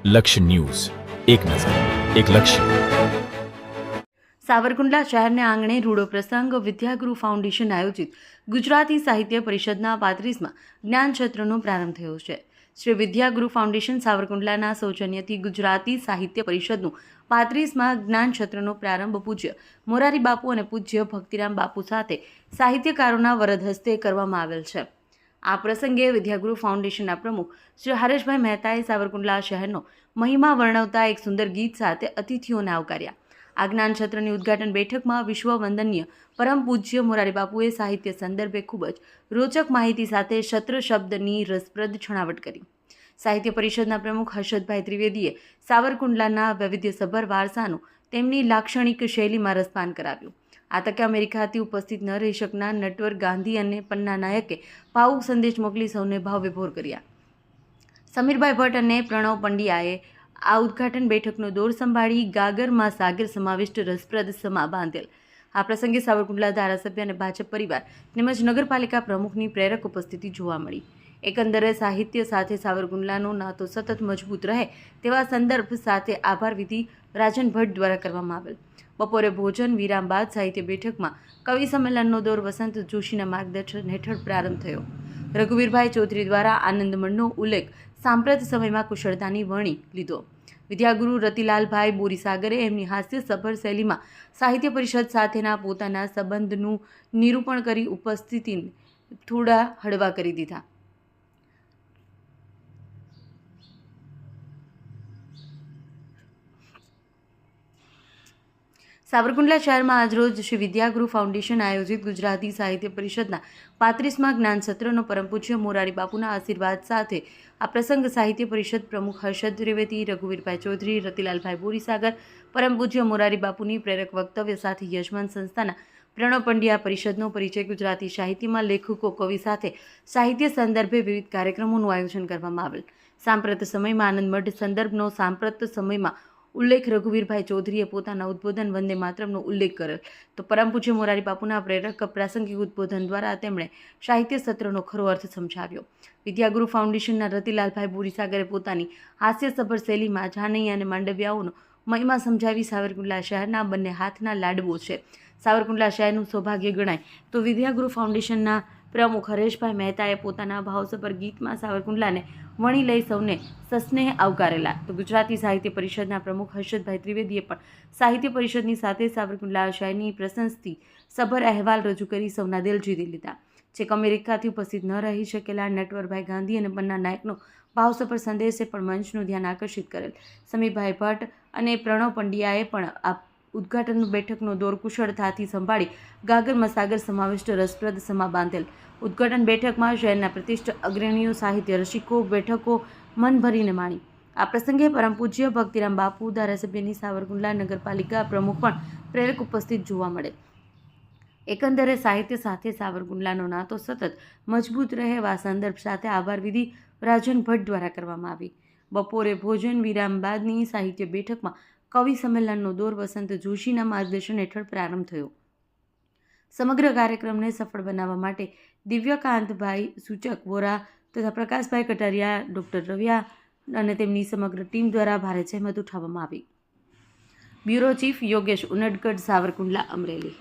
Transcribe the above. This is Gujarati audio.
લક્ષ્ય ન્યૂઝ, એક નજર, એક લક્ષ્ય. સાવરકુંડલા શહેરને આંગણે રૂડો પ્રસંગ. વિદ્યાગુરુ ફાઉન્ડેશન આયોજિત ગુજરાતી સાહિત્ય પરિષદના 35માં જ્ઞાનછત્રનો પ્રારંભ થયો છે. શ્રી વિદ્યાગુરુ ફાઉન્ડેશન સાવરકુંડલાના સૌજન્યથી ગુજરાતી સાહિત્ય પરિષદનું 35માં જ્ઞાનછત્રનો પ્રારંભ પૂજ્ય મોરારી બાપુ અને પૂજ્ય ભક્તિરામ બાપુ સાથે સાહિત્યકારોના વરદ હસ્તે કરવામાં આવેલ છે. આ પ્રસંગે વિદ્યાગુરુ ફાઉન્ડેશનના પ્રમુખ શ્રી હરેશભાઈ મહેતાએ સાવરકુંડલા શહેરનો મહિમા વર્ણવતા એક સુંદર ગીત સાથે અતિથિઓને આવકાર્યા. આ જ્ઞાનછત્રની ઉદ્ઘાટન બેઠકમાં વિશ્વવંદનીય પરમ પૂજ્ય મોરારી બાપુએ સાહિત્ય સંદર્ભે ખૂબ જ રોચક માહિતી સાથે છત્ર શબ્દની રસપ્રદ છણાવટ કરી. સાહિત્ય પરિષદના પ્રમુખ હર્ષદભાઈ ત્રિવેદીએ સાવરકુંડલાના વૈવિધ્યસભર વારસાનું તેમની લાક્ષણિક શૈલીમાં રસપાન કરાવ્યું. આ તકે અમેરિકાથી ઉપસ્થિત ન રહી શકનાર નટવર ગાંધી અને પન્ના નાયકે ભાવુક સંદેશ મોકલી સૌને ભાવવિભોર કર્યા. સમીરભાઈ ભટ્ટ અને પ્રણવ પંડ્યાએ આ ઉદ્ઘાટન બેઠકનો દોર સંભાળી ગાગરમાં સાગર સમાવિષ્ટ રસપ્રદ સમા બાંધેલ. આ પ્રસંગે સાવરકુંડલા ધારાસભ્ય અને ભાજપ પરિવાર તેમજ નગરપાલિકા પ્રમુખની પ્રેરક ઉપસ્થિતિ જોવા મળી. એકંદરે સાહિત્ય સાથે સાવરકુંડલાનો નાતો સતત મજબૂત રહે તેવા સંદર્ભ સાથે આભાર વિધિ રાજન ભટ્ટ દ્વારા કરવામાં આવેલ. બપોરે ભોજન વિરામ બાદ સાહિત્ય બેઠકમાં કવિ સંમેલનનો દોર વસંત જોશીના માર્ગદર્શન હેઠળ પ્રારંભ થયો. રઘુવીરભાઈ ચૌધરી દ્વારા આનંદમણનો ઉલ્લેખ સાંપ્રત સમયમાં કુશળતાની વણી લીધો. વિદ્યાગુરુ રતિલાલભાઈ બોરીસાગરે એમની હાસ્યસભર શૈલીમાં સાહિત્ય પરિષદ સાથેના પોતાના સંબંધનું નિરૂપણ કરી ઉપસ્થિતિને થોડા હળવા કરી દીધા. સાવરકુંડલા શહેરમાં આજરોજ શ્રી વિદ્યાગુરુ ફાઉન્ડેશન આયોજિત ગુજરાતી સાહિત્ય પરિષદના 35માં જ્ઞાનસત્રનો પરમ પૂજ્ય મોરારી બાપુના આશીર્વાદ સાથે આ પ્રસંગ સાહિત્ય પરિષદ પ્રમુખ હર્ષદ ત્રિવેદી, રઘુવીરભાઈ ચૌધરી, રતિલાલભાઈ બોરીસાગર, પરમ પૂજ્ય મોરારી બાપુની પ્રેરક વક્તવ્ય સાથે યજમાન સંસ્થાના પ્રણવ પંડ્યા, પરિષદનો પરિચય ગુજરાતી સાહિત્યમાં લેખકો કવિ સાથે સાહિત્ય સંદર્ભે વિવિધ કાર્યક્રમોનું આયોજન કરવામાં આવેલ. સાંપ્રત સમયમાં આનંદમઠ સંદર્ભનો સાંપ્રત સમયમાં ઉલ્લેખ રઘુવીરભાઈ ચૌધરીએ પોતાના ઉદ્બોધન વંદે માતરમનો ઉલ્લેખ કરેલ. તો પરમ પૂજ્ય મોરારી બાપુના પ્રેરક પ્રાસંગિક ઉદ્બોધન દ્વારા તેમણે સાહિત્ય સત્રનો ખરો અર્થ સમજાવ્યો. વિદ્યાગુરુ ફાઉન્ડેશનના રતિલાલભાઈ બોરીસાગરે પોતાની હાસ્યસભર શૈલીમાં જાનૈયા અને માંડવિયાઓનો મહિમા સમજાવી સાવરકુંડલા શહેરના બંને હાથના લાડવો છે. સાવરકુંડલા શહેરનું સૌભાગ્ય ગણાય તો વિદ્યાગુરુ ફાઉન્ડેશનના પ્રમુખ હરેશભાઈ મહેતાએ પોતાના ભાવસભર ગીતમાં સાવરકુંડલાને વણી લઈ સૌને સસ્નેહ આવકારેલા. તો ગુજરાતી સાહિત્ય પરિષદના પ્રમુખ હર્ષદભાઈ ત્રિવેદીએ પણ સાહિત્ય પરિષદની સાથે સાવરકુંડલા શહેરની પ્રશંસતી સભર અહેવાલ રજૂ કરી સૌના દિલ જીતી લીધા. છેક અમેરિકાથી ઉપસ્થિત ન રહી શકેલા નટવરભાઈ ગાંધી અને પન્ના નાયકનો ભાવસભર સંદેશે પણ મંચનું ધ્યાન આકર્ષિત કરેલ. સમીરભાઈ ભટ્ટ અને પ્રણવ પંડ્યાએ પણ આ ઉદ્ઘાટન બેઠકનો દોર કુશળતાથી સંભાળી ગાગરમાં સાગર સમાવિષ્ટ રસપ્રદ સમા બાંધેલ. ઉદ્ઘાટન બેઠકમાં શહેરના પ્રતિષ્ઠિત અગ્રણીઓ, સાહિત્ય રસિકો બેઠકો મન ભરીને માણી. આ પ્રસંગે પરમ પૂજ્ય ભક્તિરામ બાપુ, ધારાસભ્યની સાવરકુંડલા નગરપાલિકા પ્રમુખ પણ પ્રેરક ઉપસ્થિત જોવા મળે. એકંદરે સાહિત્ય સાથે સાવરકુંડલાનો નાતો સતત મજબૂત રહે એવા સંદર્ભ સાથે આભાર વિધિ રાજન ભટ્ટ દ્વારા કરવામાં આવી. બપોરે ભોજન વિરામ બાદની સાહિત્ય બેઠકમાં કવિ સંમેલનનો દોર વસંત જોશીના માર્ગદર્શન હેઠળ પ્રારંભ થયો. સમગ્ર કાર્યક્રમને સફળ બનાવવા માટે દિવ્યકાંતભાઈ સૂચક વોરા તથા પ્રકાશભાઈ કટારિયા, ડૉક્ટર રવિયા અને તેમની સમગ્ર ટીમ દ્વારા ભારે જહેમત ઉઠાવવામાં આવી. Bureau chief Yogesh Unadkat, Savarkundla, Amreli.